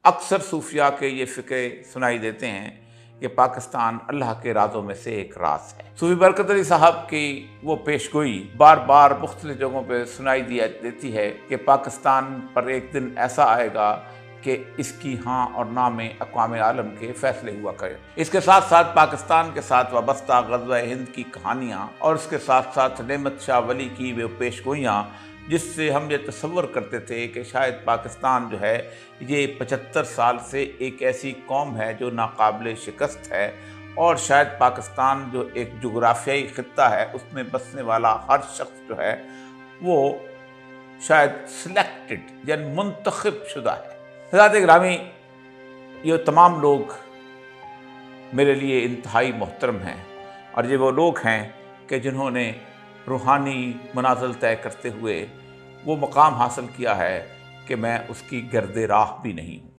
अक्सर सूफिया के ये फ़िक्रे सुनाई देते हैं कि पाकिस्तान अल्लाह के राज़ों में से एक राज है। सूफी बरकत अली साहब की वो पेशगोई बार बार मुख्तलिफ जगहों पर सुनाई दिया देती है कि पाकिस्तान पर एक दिन ऐसा आएगा कि इसकी हाँ और ना में अक़वाम आलम के फैसले हुआ करें। इसके साथ साथ पाकिस्तान के साथ वाबस्ता ग़ज़वा हिंद की कहानियाँ और उसके साथ साथ नेमत शाह वली की वो पेशगोइयाँ, जिससे हम ये तसव्वुर करते थे कि शायद पाकिस्तान जो है ये 75 साल से एक ऐसी कौम है जो नाकाबिल शिकस्त है, और शायद पाकिस्तान जो एक जुग़राफ़ियाई ख़ित्ता है उसमें बसने वाला हर शख्स जो है वो शायद सिलेक्टेड यानी मुंतखब शुदा है। हज़रात गिरामी, ये तमाम लोग मेरे लिए इंतहाई मोहतरम हैं, और ये वो लोग हैं कि जिन्होंने रूहानी मनाज़िल तय करते हुए वो मकाम हासिल किया है कि मैं उसकी गर्द राह भी नहीं हूँ।